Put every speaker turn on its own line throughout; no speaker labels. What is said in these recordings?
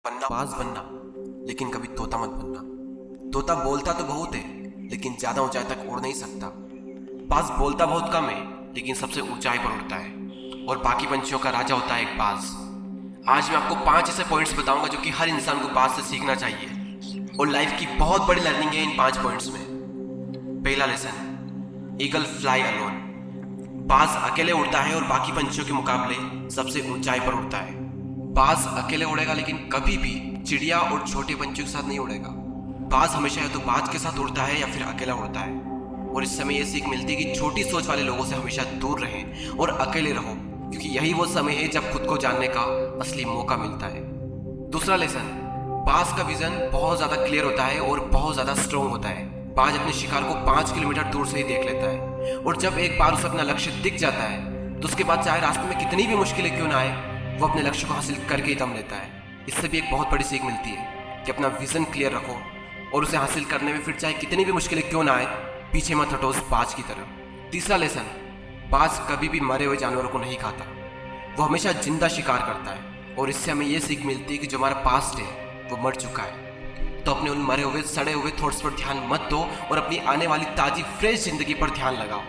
बाज बनना, लेकिन कभी तोता मत बनना। तोता बोलता तो बहुत है, लेकिन ज्यादा ऊंचाई तक उड़ नहीं सकता। बाज बोलता बहुत कम है, लेकिन सबसे ऊंचाई पर उड़ता है और बाकी पंछियों का राजा होता है एक बाज। आज मैं आपको 5 ऐसे पॉइंट्स बताऊंगा जो कि हर इंसान को बाज से सीखना चाहिए और लाइफ की बहुत बड़ी लर्निंग है इन 5 पॉइंट्स में। पहला लेसन, ईगल फ्लाई अलोन। बाज अकेले उड़ता है और बाकी पंछियों के मुकाबले सबसे ऊंचाई पर उड़ता है। बाज अकेले उड़ेगा, लेकिन कभी भी चिड़िया और छोटे पंछियों के साथ नहीं उड़ेगा। बाज हमेशा या तो बाज के साथ उड़ता है या फिर अकेला उड़ता है। और इस समय यह सीख मिलती है कि छोटी सोच वाले लोगों से हमेशा दूर रहें और अकेले रहो, क्योंकि यही वो समय है जब खुद को जानने का असली मौका मिलता है। दूसरा लेसन, बाज का विजन बहुत ज्यादा क्लियर होता है और बहुत ज्यादा स्ट्रॉन्ग होता है। बाज अपने शिकार को 5 किलोमीटर दूर से ही देख लेता है और जब एक बार उसे अपना लक्ष्य दिख जाता है तो उसके बाद चाहे रास्ते में कितनी भी मुश्किलें क्यों ना आए, वो अपने लक्ष्य को हासिल करके ही दम लेता है। इससे भी एक बहुत बड़ी सीख मिलती है कि अपना विजन क्लियर रखो और उसे हासिल करने में फिर चाहे कितनी भी मुश्किलें क्यों ना आए, पीछे मत हटो उस बाज की तरह। तीसरा लेसन, बाज कभी भी मरे हुए जानवरों को नहीं खाता, वो हमेशा जिंदा शिकार करता है। और इससे हमें यह सीख मिलती है कि जो हमारा पास्ट है वो मर चुका है, तो अपने उन मरे हुए सड़े हुए थॉट्स पर ध्यान मत दो और अपनी आने वाली ताजी फ्रेश जिंदगी पर ध्यान लगाओ।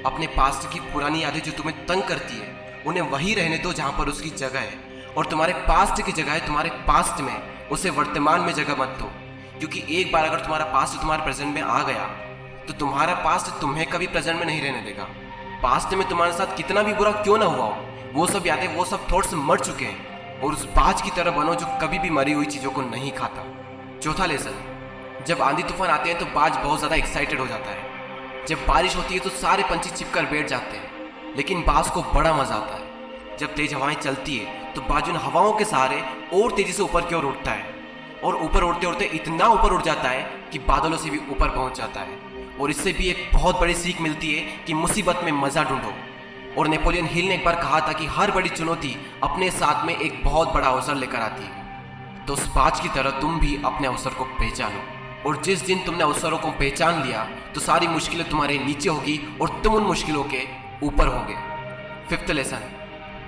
अपने पास्ट की पुरानी यादें जो तुम्हें तंग करती है उन्हें वहीं रहने दो जहां पर उसकी जगह है, और तुम्हारे पास्ट की जगह है तुम्हारे पास्ट में, उसे वर्तमान में जगह मत दो। क्योंकि एक बार अगर तुम्हारा पास्ट तुम्हारे प्रेजेंट में आ गया तो तुम्हारा पास्ट तुम्हें कभी प्रेजेंट में नहीं रहने देगा। पास्ट में तुम्हारे साथ कितना भी बुरा क्यों ना हुआ हो, वो सब यादें, वो सब थॉट्स मर चुके हैं, और उस बाज की तरह बनो जो कभी भी मरी हुई चीजों को नहीं खाता। चौथा लेसन, जब आंधी तूफान आते हैं तो बाज बहुत ज्यादा एक्साइटेड हो जाता है। जब बारिश होती है तो सारे पंछी छिपकर बैठ जाते हैं, लेकिन बाज को बड़ा मजा आता है। जब तेज हवाएं चलती है तो बाज उन हवाओं के सहारे और तेजी से ऊपर की ओर उड़ता है, और ऊपर उड़ते उड़ते इतना ऊपर उड़ जाता है कि बादलों से भी ऊपर पहुंच जाता है। और इससे भी एक बहुत बड़ी सीख मिलती है कि मुसीबत में मजा ढूंढो। और नेपोलियन हिल ने एक बार कहा था कि हर बड़ी चुनौती अपने साथ में एक बहुत बड़ा अवसर लेकर आती है। तो उस बाज की तरह तुम भी अपने अवसर को पहचानो, और जिस दिन तुमने अवसरों को पहचान लिया तो सारी मुश्किलें तुम्हारे नीचे होगी और तुम उन मुश्किलों के ऊपर होगे। फिफ्थ लेसन,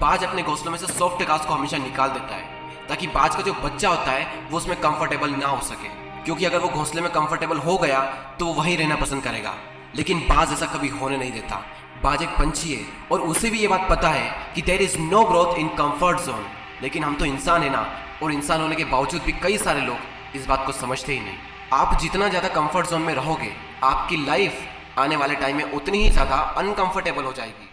बाज अपने घोंसलों में से सॉफ्ट घास को हमेशा निकाल देता है ताकि बाज का जो बच्चा होता है वो उसमें कंफर्टेबल ना हो सके, क्योंकि अगर वो घोंसले में कंफर्टेबल हो गया तो वो वहीं रहना पसंद करेगा। लेकिन बाज ऐसा कभी होने नहीं देता। बाज एक पंछी है और उसे भी ये बात पता है कि there is no growth in comfort zone. लेकिन हम तो इंसान है ना, और इंसान होने के बावजूद भी कई सारे लोग इस बात को समझते ही नहीं। आप जितना ज़्यादा कंफर्ट जोन में रहोगे, आपकी लाइफ आने वाले टाइम में उतनी ही ज़्यादा अनकंफर्टेबल हो जाएगी।